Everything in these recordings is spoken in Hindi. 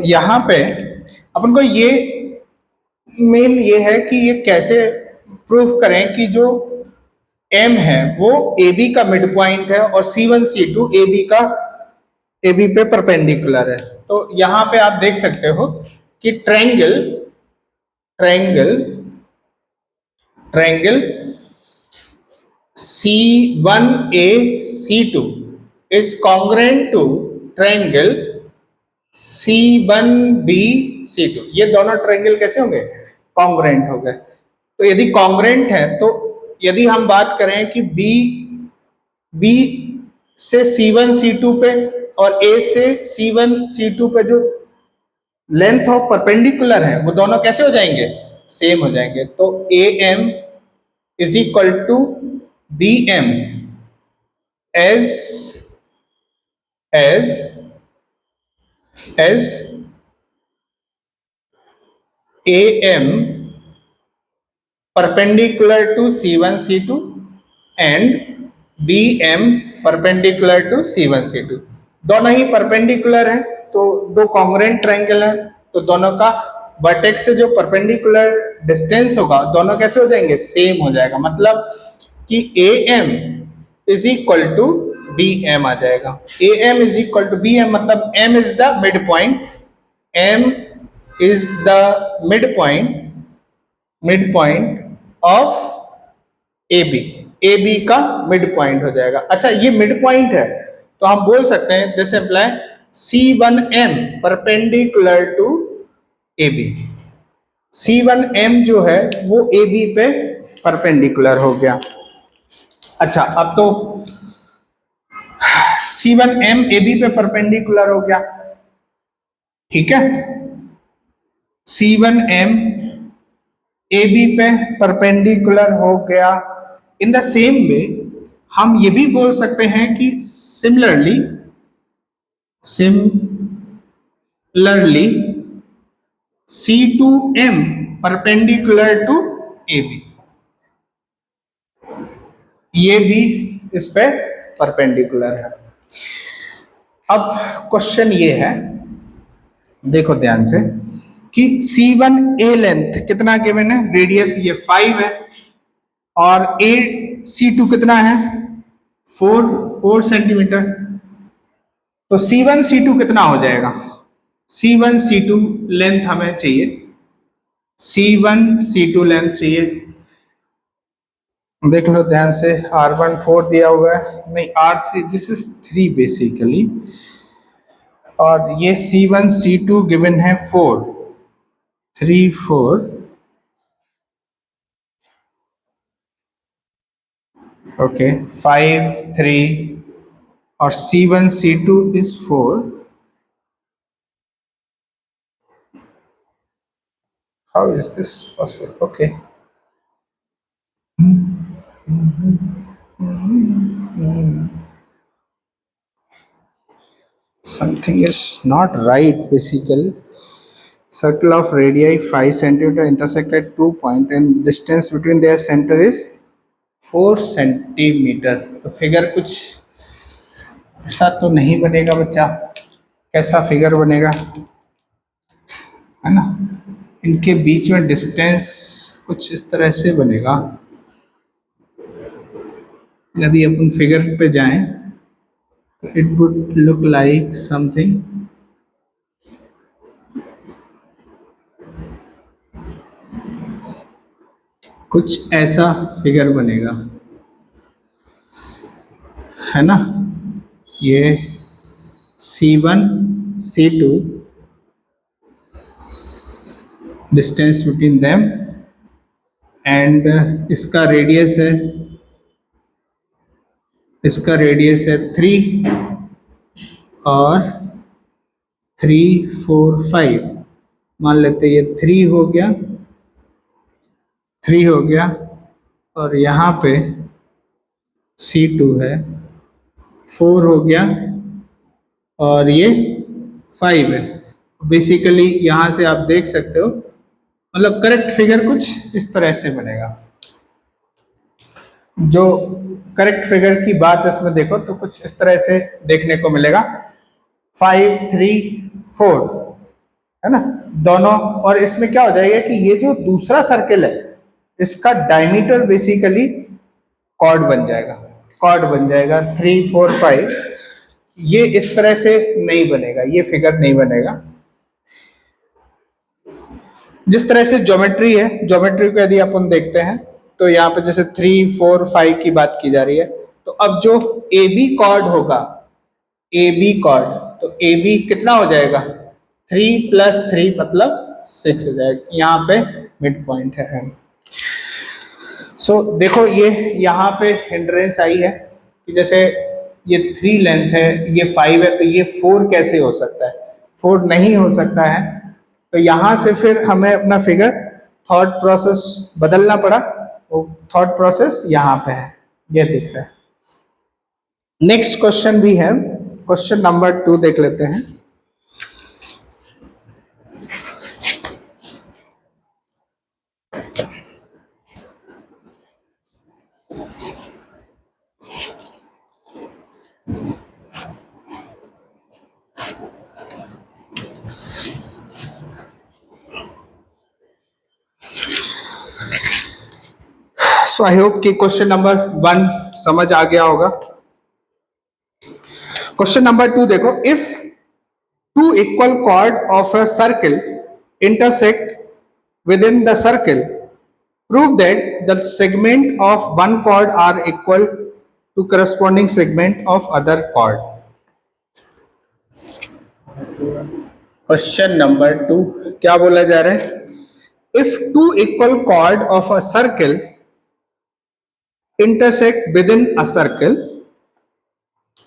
यहाँ पे अपन को ये मेन ये है कि ये कैसे प्रूफ करें कि जो M है वो AB का मिड पॉइंट है और C1 C2 AB पे परपेंडिकुलर है। तो यहाँ पे आप देख सकते हो कि triangle C1A C2 is congruent to triangle C1B C2। ये दोनों ट्रायंगल कैसे होंगे? कॉन्ग्रेंट हो गए। तो यदि कॉन्ग्रेंट है तो यदि हम बात करें कि B से C1 C2 पे और A से C1 C2 पे जो लेंथ ऑफ परपेंडिकुलर है वो दोनों कैसे हो जाएंगे? सेम हो जाएंगे। तो AM is equal to BM as AM perpendicular to C1 C2 and BM perpendicular to C1 C2। दोनों ही परपेंडिकुलर है तो दो कॉन्ग्रुएंट ट्रायंगल है तो दोनों का वर्टेक्स से जो परपेंडिकुलर डिस्टेंस होगा दोनों कैसे हो जाएंगे? सेम हो जाएगा। मतलब कि AM is equal to BM आ जाएगा। AM is equal to BM मतलब M is the mid point, M is the mid point of AB का मिड पॉइंट हो जाएगा। अच्छा, ये मिड पॉइंट है तो हम बोल सकते हैं this imply C1M perpendicular to AB। C1M जो है वो AB पे परपेंडिकुलर हो गया। अच्छा, अब तो C1M AB पे परपेंडिकुलर हो गया, ठीक है। C1M AB पे परपेंडिकुलर हो गया। इन द सेम वे हम ये भी बोल सकते हैं कि similarly C2M perpendicular to AB, ये भी इस पे परपेंडिकुलर है। अब क्वेश्चन ये है, देखो ध्यान से कि C1A लेंथ कितना गिवन है? रेडियस ये 5 है और C2 कितना है? 4 सेंटीमीटर। तो C1 C2 कितना हो जाएगा? C1 C2 लेंथ हमें चाहिए, C1 C2 लेंथ चाहिए। देख लो ध्यान से, R1 4 दिया हुआ है, नहीं R3, दिस इज 3 बेसिकली, और ये C1 C2 गिवन है 4, 3 4, ओके 5 3 और C1 C2 is 4। How is this possible? Okay. Something is not right basically. Circle of radii 5 centimeter intersect at 2 point and distance between their center is 4 centimetre. तो फिगर कुछ ऐसा तो नहीं बनेगा बच्चा, कैसा फिगर बनेगा, है ना? इनके बीच में डिस्टेंस कुछ इस तरह से बनेगा। यदि अपन फिगर पे जाएं तो it would look like something, कुछ ऐसा फिगर बनेगा, है ना? ये C1 C2 distance between them and इसका रेडियस है 3 और 3 4 5, मान लेते ये 3 हो गया और यहाँ पे C2 है 4 हो गया और ये 5 है। बेसिकली यहाँ से आप देख सकते हो, मतलब करेक्ट फिगर कुछ इस तरह से बनेगा। जो करेक्ट फिगर की बात इसमें देखो तो कुछ इस तरह से देखने को मिलेगा, 5 3 4 है ना, दोनों। और इसमें क्या हो जाएगा कि ये जो दूसरा सर्किल है इसका डायमीटर बेसिकली कॉर्ड बन जाएगा, कॉर्ड बन जाएगा 3, 4, 5। ये इस तरह से नहीं बनेगा, ये फिगर नहीं बनेगा। जिस तरह से ज्योमेट्री है, ज्योमेट्री को यदि अपन देखते हैं तो यहाँ पे जैसे 3, 4, 5 की बात की जा रही है, तो अब जो ए बी कॉर्ड होगा, ए बी कॉर्ड, तो ए बी कितना हो जाएगा, 3 + 3 मतलब 6 हो जाएगा। यहाँ पे मिड पॉइंट है। सो देखो ये यहाँ पे हिंड्रेंस आई है कि जैसे ये 3 लेंथ है, ये 5 है, तो ये 4 कैसे हो सकता है, 4 नहीं हो सकता है। तो यहां से फिर हमें अपना फिगर थॉट प्रोसेस बदलना पड़ा। वो थॉट प्रोसेस यहाँ पे है, ये दिख रहा है। नेक्स्ट क्वेश्चन भी है, क्वेश्चन नंबर 2 देख लेते हैं। सो आई होप कि क्वेश्चन नंबर 1 समझ आ गया होगा। क्वेश्चन नंबर 2 देखो, if two equal chord of a circle intersect within the circle, prove that the segment of one chord are equal to corresponding segment of other chord. Question number 2 क्या बोला जा रहा है, if two equal chord of a circle intersect within a circle,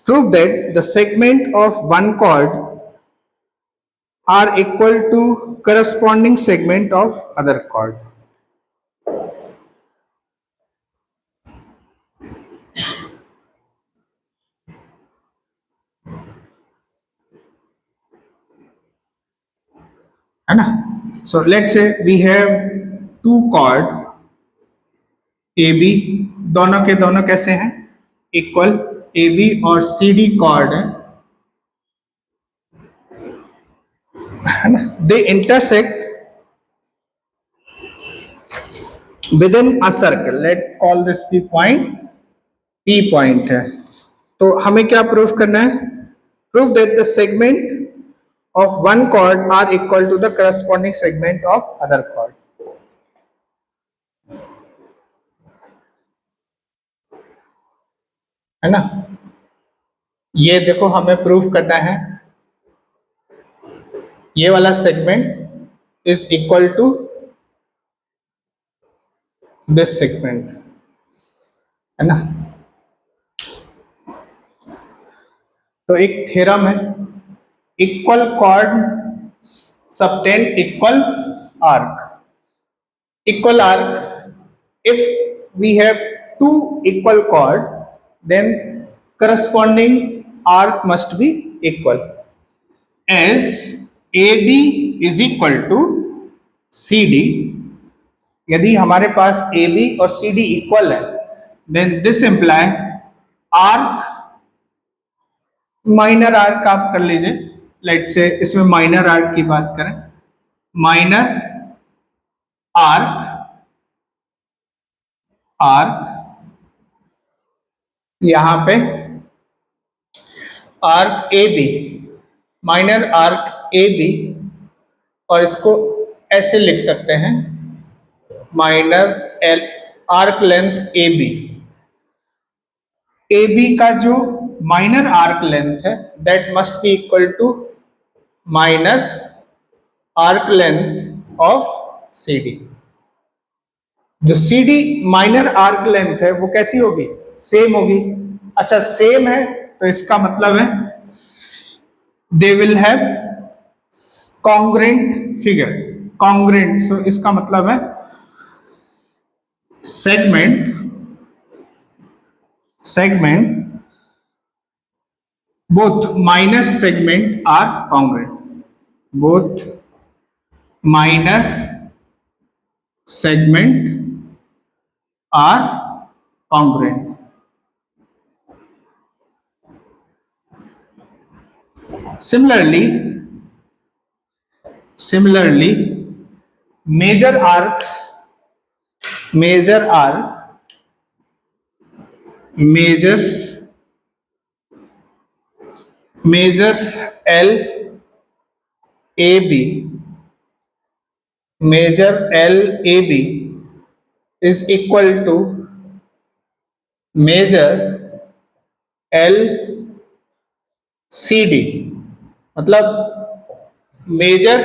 prove that the segment of one chord are equal to corresponding segment of other chord. है ना। So let's say we have two chord A B, दोनों के दोनों कैसे हैं, इक्वल। ए बी और सी डी कॉर्ड है ना, they intersect within a circle, let call this P point, P point है। तो हमें क्या प्रूफ करना है, proof that the segment of one chord are equal to the corresponding segment of other chord. है ना, ये देखो हमें प्रूफ करना है, ये वाला segment is equal to this segment, है ना। तो एक थ्योरम है, equal chord subtend equal arc. Equal arc, if we have two equal chord, then corresponding arc must be equal, as AB is equal to CD। यदि हमारे पास AB और CD इक्वल है, then this imply arc, minor arc आप कर लीजिए, लेट से इसमें माइनर आर्क की बात करें, माइनर आर्क, आर्क यहां पे arc A B, minor arc A B, और इसको ऐसे लिख सकते हैं, minor L arc length A B. A B का जो माइनर आर्क लेंथ है that must be equal to minor arc length of C D. जो C D minor arc length है वो कैसी होगी, सेम होगी। अच्छा सेम है तो इसका मतलब है they will have congruent figure, congruent. So इसका मतलब है segment both minor segment are congruent, both minor segment are congruent। Similarly, Similarly, major arc, major arc, major major L A B, major L A B is equal to major L C D, मतलब मेजर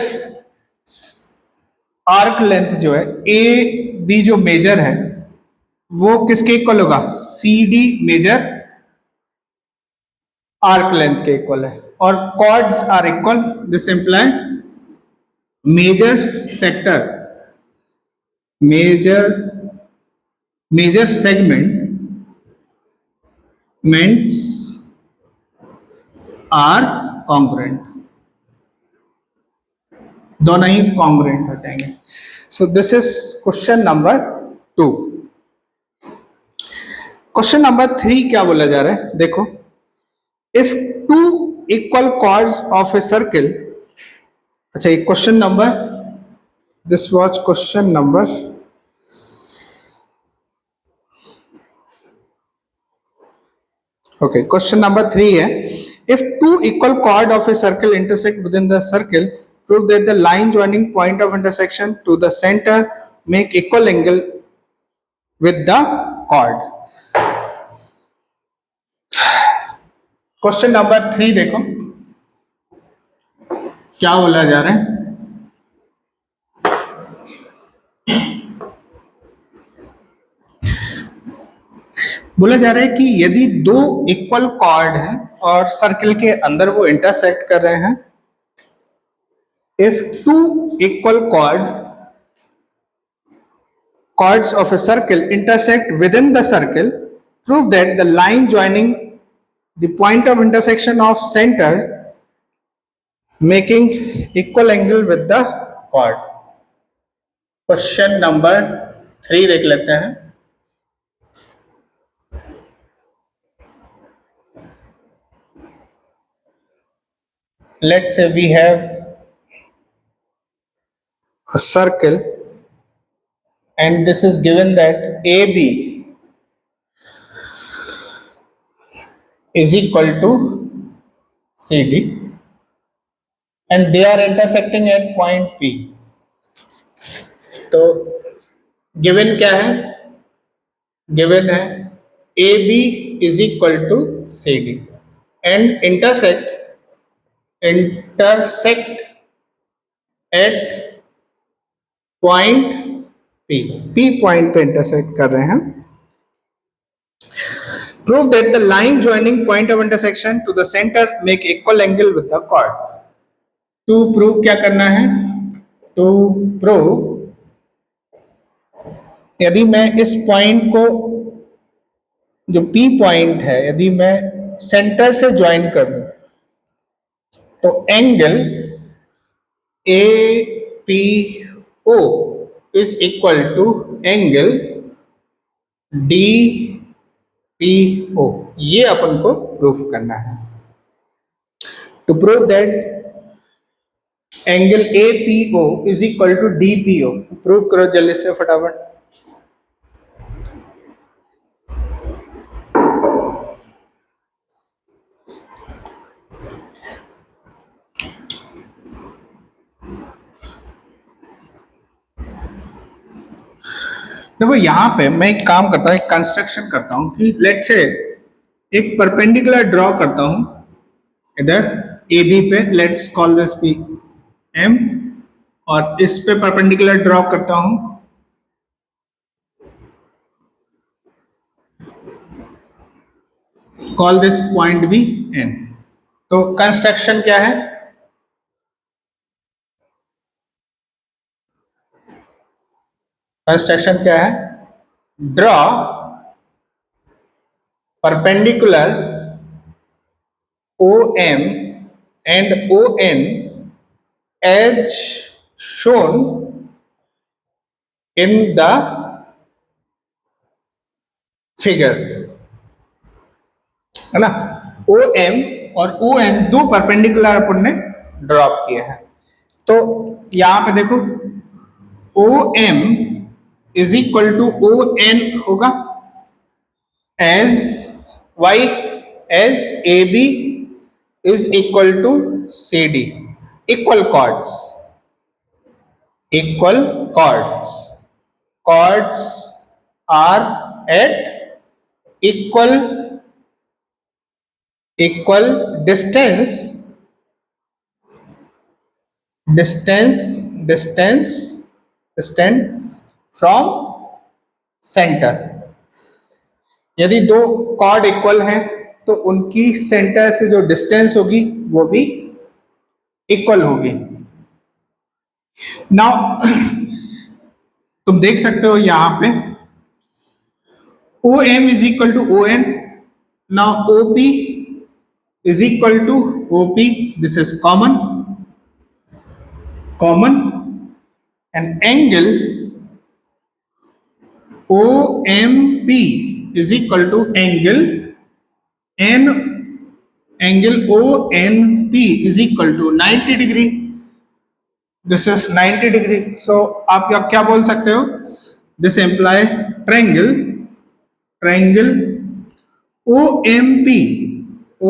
आर्क लेंथ जो है ए बी जो मेजर है वो किसके इक्वल होगा, C D major arc length के इक्वल है, और chords are equal, this imply major sector, major major segments are congruent, दोनों ही कॉन्ग्रुएंट हो जाएंगे. So this is question number 2. Question number 3 क्या बोला जा रहा है, देखो. If two equal chords of a circle, अच्छा ये question number, this was question number, okay question number 3 है. If two equal chord of A circle intersect within the circle, prove that the line joining point of intersection to the centre make equal angle with the chord. Question number 3 देखो क्या बोला जा रहा है. बोला जा रहा है कि यदि दो इक्वल कॉर्ड हैं और सर्कल के अंदर वो इंटरसेक्ट कर रहे हैं, if two equal chords of a circle intersect within the circle, prove that the line joining the point of intersection of center making equal angle with the chord. Question number 3 देख लेते हैं. Let's say we have a circle and this is given that AB is equal to CD and they are intersecting at point P. तो given क्या है, given है AB is equal to CD and intersect at point P. P point पे इंटरसेक्ट कर रहे हैं. Prove that the line joining point of intersection to the center make equal angle with the chord. To prove क्या करना है, to prove यदि मैं इस पॉइंट को, जो P पॉइंट है, यदि मैं सेंटर से ज्वाइन कर दूं तो angle APO is equal to angle DPO. ये अपन को प्रूफ करना है. To prove that angle APO is equal to DPO, prove करो जल्दी से फटाफट. देखो यहां पे मैं एक काम करता हूं, एक कंस्ट्रक्शन करता हूं कि लेट से एक परपेंडिकुलर ड्रॉ करता हूं इधर AB पे, let's call this P M, और इस पे परपेंडिकुलर ड्रॉ करता हूं कॉल दिस पॉइंट भी N. तो कंस्ट्रक्शन क्या है, कंस्ट्रक्शन क्या है, draw perpendicular OM and ON as shown in the figure, है ना. OM और ON दो परपेंडिकुलर अपन ने ड्रॉप किए हैं. तो यहां पे देखो O M is equal to O N होगा, as why as A B is equal to C D, equal chords, equal chords, chords are at equal equal distance, distance distance distance from centre. यदि दो कॉर्ड इक्वल हैं तो उनकी सेंटर से जो डिस्टेंस होगी वो भी इक्वल होगी। नाउ तुम देख सकते हो यहां पे O M is equal to O N, now O P is equal to O P, this is common, common, and angle O M P is equal to angle n, angle ONP is equal to 90 degree, this is 90 degree, so आप क्या बोल सकते हो, this imply triangle, triangle OMP,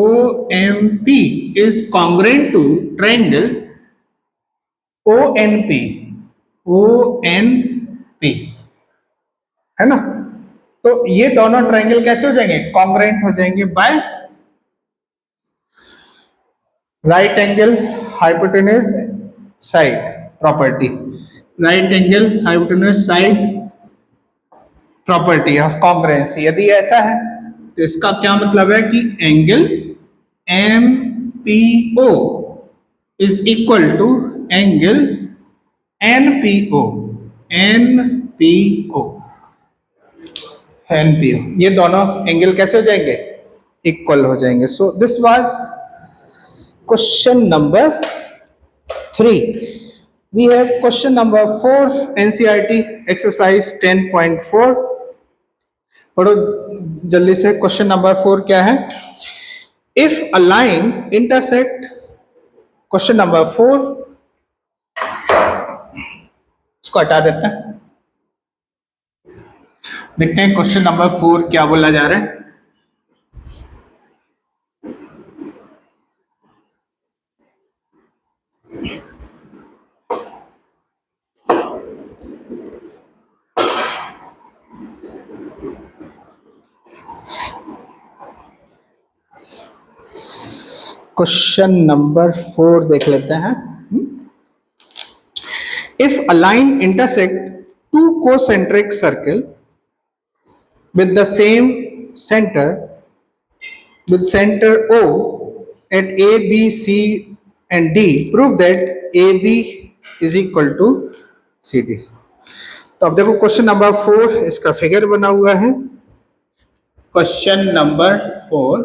OMP is congruent to triangle ONP, ONP है ना। तो ये दोनों ट्रायंगल कैसे हो जाएंगे, कॉन्ग्रुएंट हो जाएंगे by right angle hypotenuse side property, right angle hypotenuse side property of congruency. यदि ऐसा है तो इसका क्या मतलब है कि angle M P O is equal to angle N P O, N P O, NPO, ये दोनों एंगल कैसे हो जाएंगे, इक्वल हो जाएंगे। So this was question number 3। We have question number 4 NCERT exercise 10.4। पढ़ो जल्दी से, क्वेश्चन नंबर 4 क्या है, if a line intersect, question number 4 इसको हटा देते हैं, देखते हैं क्वेश्चन नंबर 4 क्या बोला जा रहा है। क्वेश्चन नंबर 4 देख लेते हैं। If a line intersect two concentric circle with the same center, with center O at A, B, C and D, prove that AB is equal to CD। तो अब देखो क्वेश्चन नंबर 4 इसका फिगर बना हुआ है। क्वेश्चन नंबर 4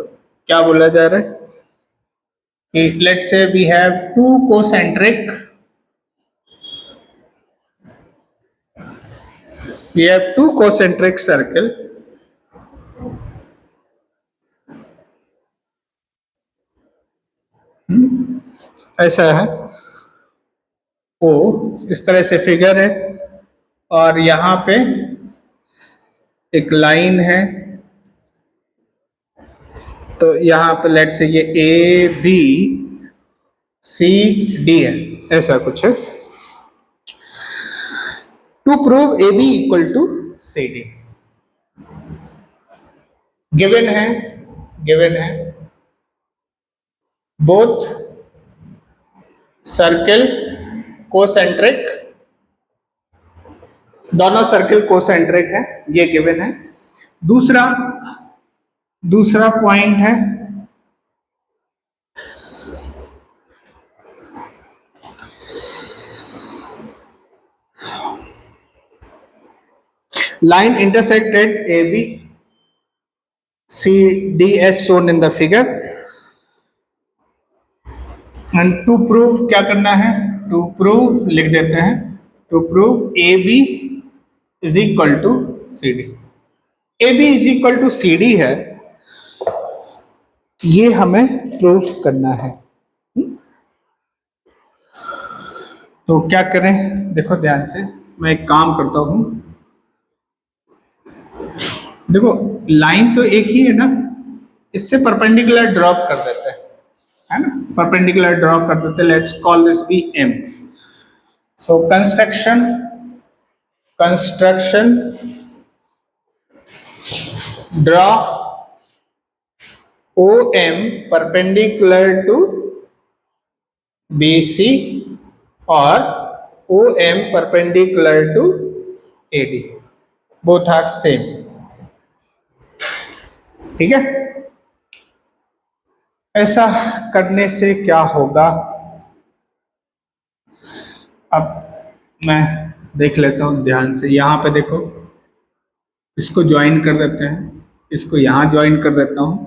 क्या बोला जा रहा है कि let's say we have two concentric, we have two concentric circle ऐसा है ओ, इस तरह से फिगर है और यहां पे एक लाइन है, तो यहां पे लेट से ये ए बी सी डी है, ऐसा कुछ है। To prove A B equal to C D, given है, गिवन है बोथ सर्किल कोसेंट्रिक, दोनों सर्किल कोसेंट्रिक है, ये गिवन है। दूसरा पॉइंट है line intersected AB CD as shown in the figure, and to prove क्या करना है, to prove लिख देते हैं, to prove AB is equal to CD। AB is equal to CD है, ये हमें प्रूफ करना है। तो क्या करें, देखो ध्यान से, मैं एक काम करता हूं। देखो लाइन तो एक ही है ना, इससे परपेंडिकुलर ड्रॉप कर देते हैं, है ना, परपेंडिकुलर ड्रॉप कर देते हैं। Let's call this B M. So construction draw O M perpendicular to B C और O M perpendicular to A D, both are same. ठीक है, ऐसा करने से क्या होगा, अब मैं देख लेता हूं ध्यान से। यहां पे देखो, इसको ज्वाइन कर देते हैं, इसको यहां ज्वाइन कर देता हूं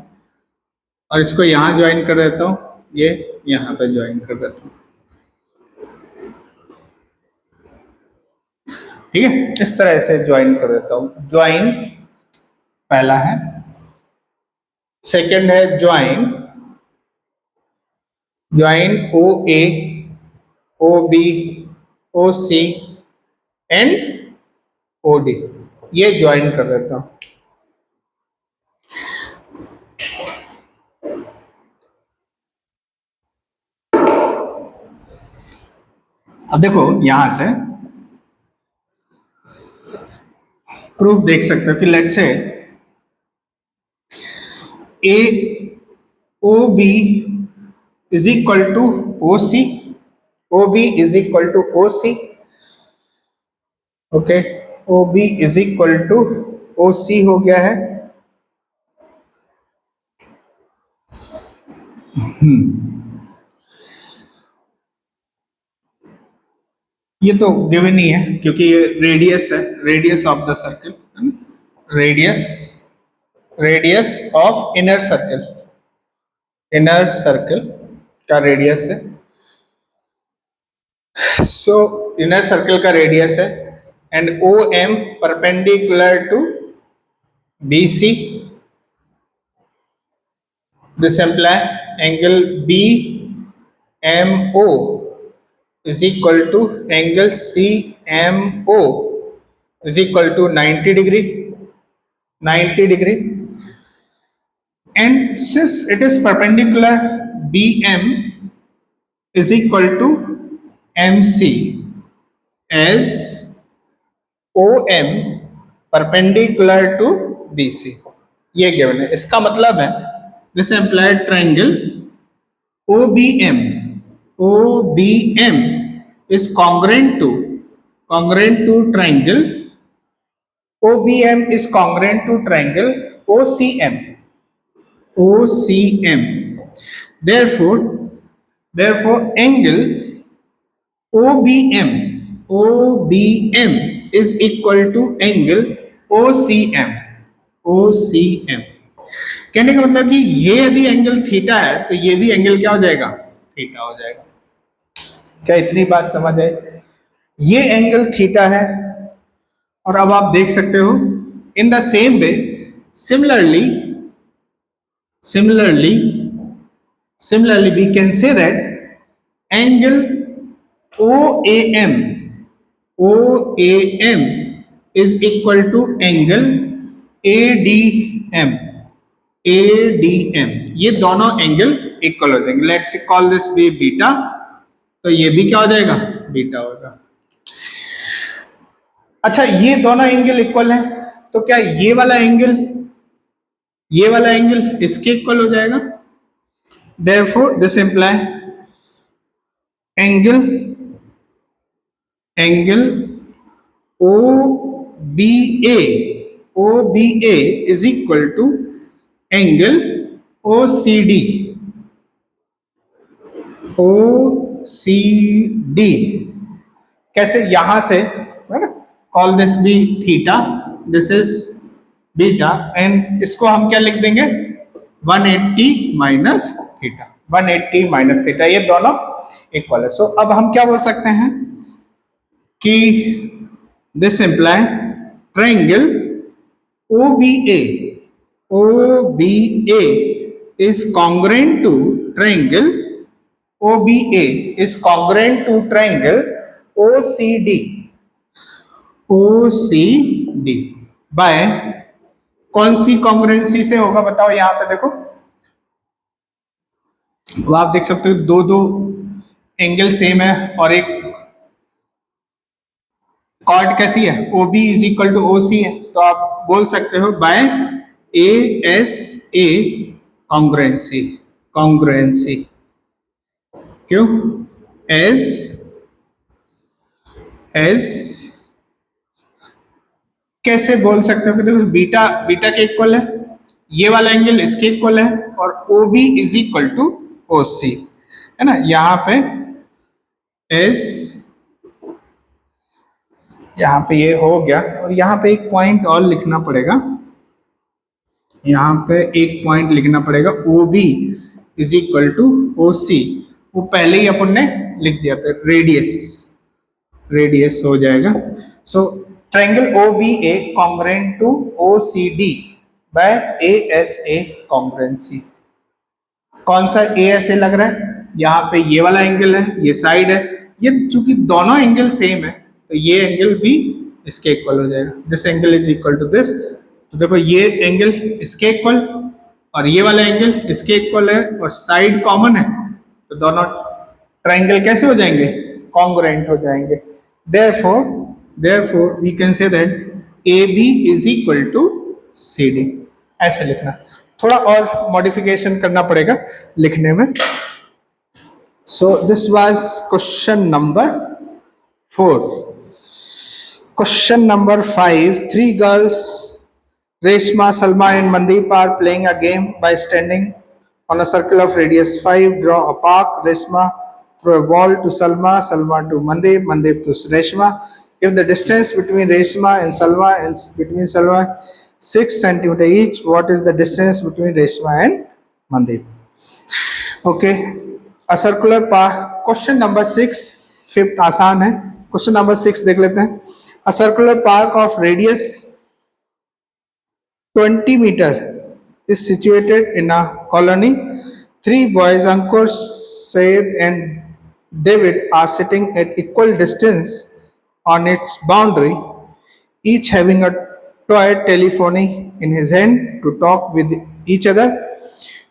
और इसको यहां ज्वाइन कर देता हूं, ये यहां पे ज्वाइन कर देता हूं। ठीक है, इस तरह से ज्वाइन कर देता हूं। ज्वाइन पहला है, सेकंड है join O A, O B, O C and O D, ये ज्वाइन कर देता हूं। अब देखो यहां से प्रूफ देख सकते हो कि let's say A O B is equal to O C, O B is equal to O C, okay, O B is equal to O C हो गया है। ये तो गिवन ही है क्योंकि ये रेडियस है, radius of the circle, radius radius of inner circle का रेडियस है। सो इनर सर्कल का रेडियस है and O M perpendicular to B C, this implies angle B M O is equal to angle CMO is equal to 90 degree, 90 degree, and since it is perpendicular, BM is equal to MC as OM perpendicular to BC, ये given है। इसका मतलब है this implied triangle OBM is congruent to triangle OBM is congruent to triangle OCM. Therefore angle OBM is equal to angle OCM। कहने का मतलब कि ये यदि एंगल थीटा है तो ये भी एंगल क्या हो जाएगा, थीटा हो जाएगा। क्या इतनी बात समझ आई? ये एंगल थीटा है और अब आप देख सकते हो in the same way similarly we can say that angle OAM is equal to angle ADM, ये दोनों एंगल इक्वल हो जाएंगे। Let's call this be beta, तो ये भी क्या हो जाएगा, बीटा होगा। अच्छा, ये दोनों एंगल इक्वल है तो क्या ये वाला एंगल इसके इक्वल हो जाएगा। Therefore this imply angle OBA is equal to angle OCD, कैसे, यहां से call this be theta, this is beta, and इसको हम क्या लिख देंगे, 180 माइनस थीटा, ये दोनों इक्वल है। सो अब हम क्या बोल सकते हैं कि this imply triangle OBA is congruent to triangle OBA is congruent to triangle O C D, O C D by कौन सी कॉन्ग्रुएंसी से होगा बताओ। यहां पे देखो वो आप देख सकते हो दो दो एंगल सेम है और एक कॉर्ड कैसी है, O B is equal to O C है, तो आप बोल सकते हो by A S A congruency, congruency क्यों एस एस कैसे बोल सकते हो कि देखो बीटा बीटा के इक्वल है, ये वाला एंगल इसके इक्वल है और O B is equal to O C है ना। यहां पे एस, यहां पे ये हो गया और यहां पे एक पॉइंट और लिखना पड़ेगा, यहां पे एक पॉइंट लिखना पड़ेगा O B is equal to O C, वो पहले ही अपन ने लिख दिया था, रेडियस, रेडियस हो जाएगा। So triangle O B A congruent to O C D by A S A congruency. कौन सा ए एस ए लग रहा है, यहाँ पे ये वाला एंगल है, ये साइड है, ये चूंकि दोनों एंगल सेम है तो ये एंगल भी इसके इक्वल हो जाएगा, this angle is equal to this. तो देखो ये एंगल इसके इक्वल और ये वाला एंगल इसके इक्वल है और साइड कॉमन है, तो दोनों ट्रायंगल कैसे हो जाएंगे, कॉन्ग्रुएंट हो जाएंगे। therefore we can say that AB is equal to CD, ऐसे लिखना। थोड़ा और मॉडिफिकेशन करना पड़ेगा लिखने में। सो this was question number 4। Question number 5, 3 girls Reshma, Salma and Mandeep are playing a game by standing on a circle of radius 5. Draw a park. Reshma throw a ball to Salma, Salma to Mandeep, Mandeep to Reshma. If the distance between Reshma and Salma and between Salma 6 centimeter each, what is the distance between Reshma and Mandeep? Okay, a circular park. Question number 6, fifth आसान है। क्वेश्चन नंबर 6 देख लेते हैं। A circular park of radius 20 meter is situated in a colony. 3 boys, Ankur, Syed and David, are sitting at equal distance on its boundary, each having a toy telephone in his hand to talk with each other.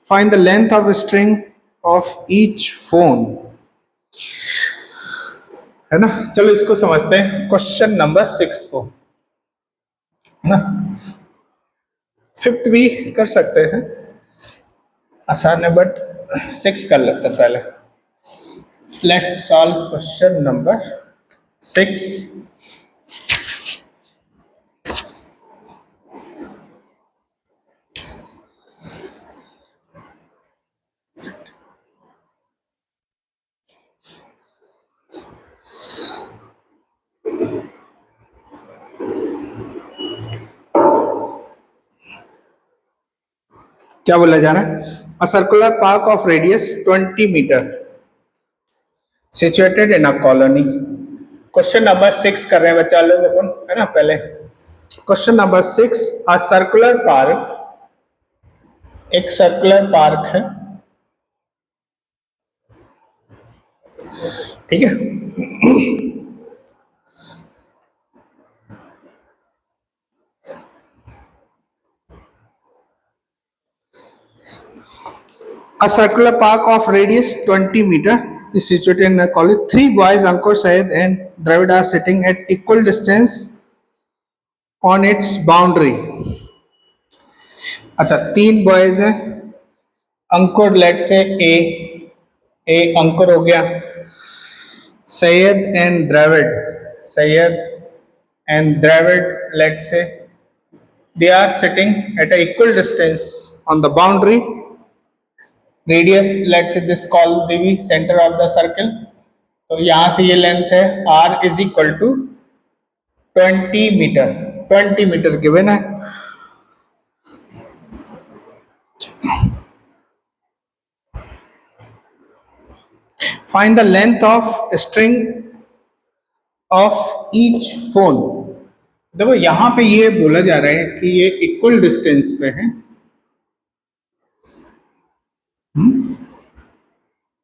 Find the length of a string of each phone. है ना, चलो इसको समझते हैं क्वेश्चन नंबर 6 को, है ना। फिफ्थ भी कर सकते हैं, आसान है, बट 6 कर लेते हैं पहले। Let's solve question number 6। क्या बोला जा रहा है, a circular park of radius 20 metre situated in a colony. Question number 6 कर रहे हैं बच्चा लोग अपन, है ना। पहले क्वेश्चन नंबर 6, अ सर्कुलर पार्क, एक सर्कुलर पार्क है, ठीक है। A circular park of radius 20 meter is situated in a college. 3 boys, Ankur, Syed and Dravid, are sitting at equal distance on its boundary. अच्छा, 3 बॉयज हैं, अंकुर लेट से ए अंकुर हो गया, Syed and Dravid, Syed and Dravid let say they are sitting at a equal distance on the boundary. Radius, let's say this call the center of the circle, तो यहां से ये लेंथ है r is equal to 20 metre, 20 metre given है। Find the length of string of each phone. देखो यहां पे ये बोला जा रहा है कि ये इक्वल डिस्टेंस पे है,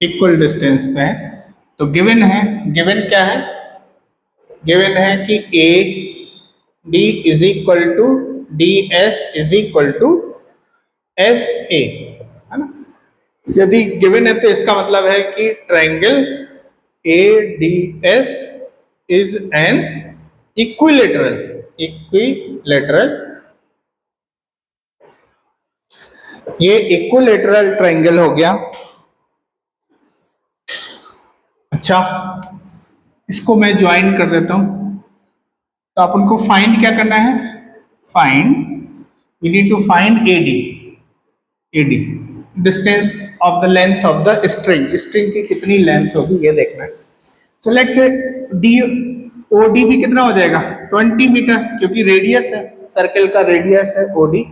इक्वल डिस्टेंस पे है, तो गिवन है, गिवन क्या है, गिवन है कि A D is equal to D S is equal to S A, है ना। यदि गिवन है तो इसका मतलब है कि triangle A D S is an equilateral, equilateral, ये इक्विलेटरल ट्रायंगल हो गया। अच्छा, इसको मैं ज्वाइन कर देता हूं। तो अपन को फाइंड क्या करना है, find, we need to find AD, AD distance of the length of the string, string की कितनी लेंथ होगी ये देखना है। So let's say D OD भी कितना हो जाएगा 20 मीटर, क्योंकि रेडियस है, सर्कल का रेडियस है ओडी।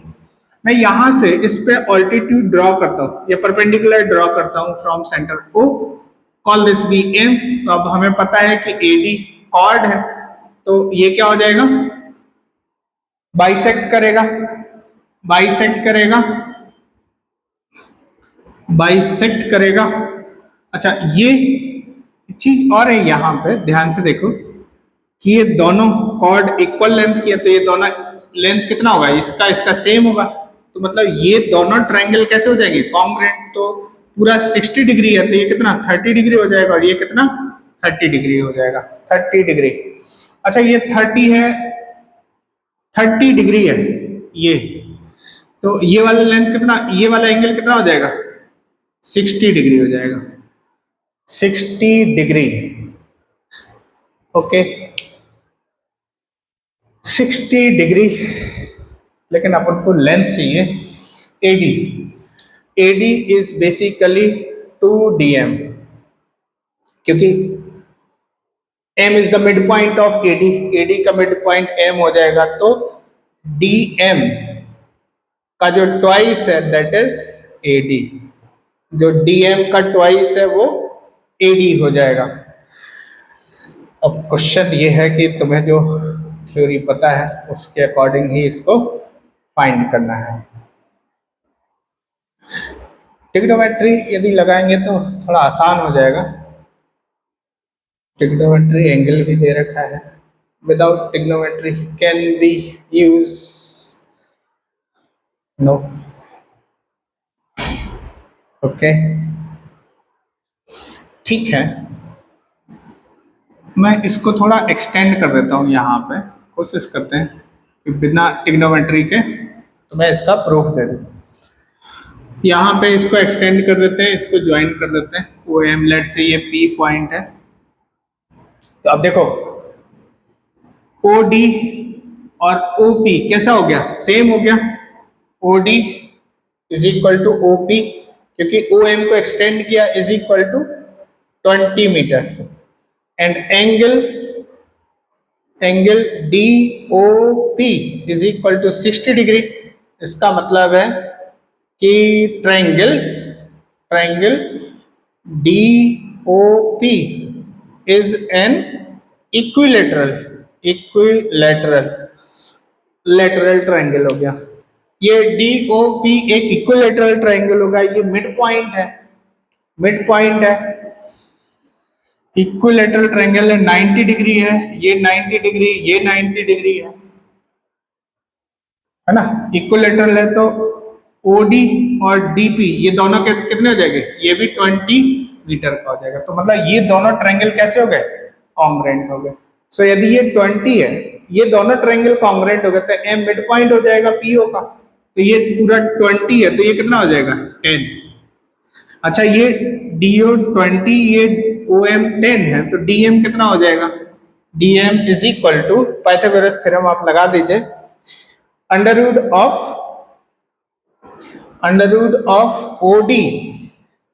मैं यहां से इस पे ऑल्टीट्यूड ड्रॉ करता हूं, या परपेंडिकुलर ड्रॉ करता हूं from centre O, call this B M. तो अब हमें पता है कि एडी कॉर्ड है, तो ये क्या हो जाएगा, बाइसेक्ट करेगा, बाइसेक्ट करेगा, बाइसेक्ट करेगा। अच्छा, ये चीज और है यहां पे ध्यान से देखो कि ये दोनों कॉर्ड इक्वल लेंथ की है, तो ये दोनों लेंथ कितना होगा, इसका इसका सेम होगा। तो मतलब ये दोनों ट्रायंगल कैसे हो जाएंगे, कॉन्ग्रुएंट। तो पूरा 60 डिग्री है, तो ये कितना 30 डिग्री हो जाएगा, और ये कितना 30 डिग्री हो जाएगा, 30 डिग्री। अच्छा, ये 30 है, 30 डिग्री है ये, तो ये वाला लेंथ कितना, ये वाला एंगल कितना हो जाएगा, 60 डिग्री हो जाएगा, 60 डिग्री। ओके, 60 डिग्री, लेकिन अपन को लेंथ चाहिए AD. AD is basically 2dm, क्योंकि m is the mid point of AD, AD का मिड पॉइंट m हो जाएगा, तो dm का जो ट्वाइस है दैट इज एडी, जो dm का ट्वाइस है वो एडी हो जाएगा। अब क्वेश्चन ये है कि तुम्हें जो थ्योरी पता है उसके अकॉर्डिंग ही इसको फाइंड करना है। ट्रिग्नोमेट्री यदि लगाएंगे तो थोड़ा आसान हो जाएगा। ट्रिग्नोमेट्री एंगल भी दे रखा है, without trigonometry can be use, no. Okay, ठीक है, मैं इसको थोड़ा एक्सटेंड कर देता हूँ, यहाँ पे कोशिश करते हैं कि बिना ट्रिग्नोमेट्री के तो मैं इसका प्रूफ दे दूँ। यहाँ पे इसको एक्सटेंड कर देते हैं, इसको ज्वाइन कर देते हैं, वो एम लेट से ये पी पॉइंट है। तो अब देखो ओ डी और ओ पी कैसा हो गया, सेम हो गया। O D is equal to O P, क्योंकि ओ एम को एक्सटेंड किया, is equal to 20 metre, and angle D O P is equal to 60 degree. इसका मतलब है कि triangle D O P is an equilateral triangle हो गया। ये डी ओ पी एक इक्विलेटरल ट्रायंगल होगा, ये मिड पॉइंट है, मिड पॉइंट है, इक्विलेटरल ट्रायंगल है, 90 डिग्री है, ये 90 डिग्री, ये 90 डिग्री है ना। इक्विलेटरल है तो ओडी और डीपी ये दोनों के कितने हो जाएंगे, ये भी 20 मीटर का हो जाएगा। तो मतलब ये दोनों ट्रायंगल कैसे हो गए, कॉन्ग्रुएंट हो गए। सो यदि ये 20 है, ये दोनों ट्रायंगल कॉन्ग्रुएंट हो गए, तो एम मिड पॉइंट हो जाएगा पीओ का, तो ये पूरा 20 है, तो ये कितना हो जाएगा 10। अच्छा, ये डीओ 20, ये ओएम 10 है, तो डीएम कितना हो जाएगा, DM is equal to, Pythagoras theorem आप लगा दीजिए, under root of OD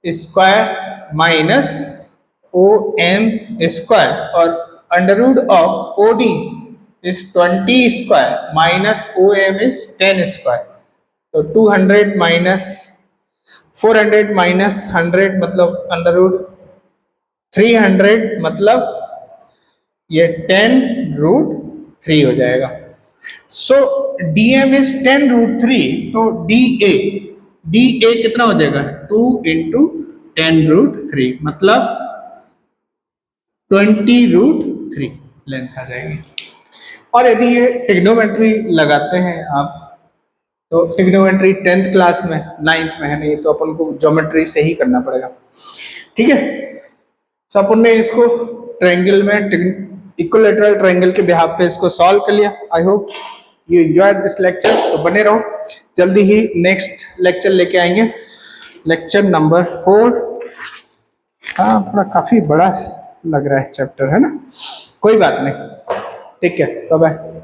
square minus O M square, और under root of OD is 20 square minus O M is 10 square. तो 200 माइनस 400 माइनस 100 मतलब अंडर रूट 300, मतलब ये 10√3 हो जाएगा। सो dm इज 10√3, तो da कितना हो जाएगा 2 इंटू 10√3 मतलब 20√3। लेंथ आ जाएगी। और यदि ये ट्रिग्नोमेट्री लगाते हैं आप, तो ट्रिग्नोमेट्री 10th क्लास में, 9th में है नहीं, तो अपन को ज्योमेट्री से ही करना पड़ेगा। ठीक है, तो अपन ने इसको ट्रायंगल में इक्विलैटरल ट्रायंगल के बिहाफ पे इसको सॉल्व कर लिया। I hope you enjoyed this lecture. तो बने रहो, जल्दी ही नेक्स्ट लेक्चर लेके आएंगे, लेक्चर नंबर 4। हाँ, थोड़ा काफी बड़ा लग रहा है चैप्टर, है ना, कोई बात नहीं, ठीक है, बाय बाय।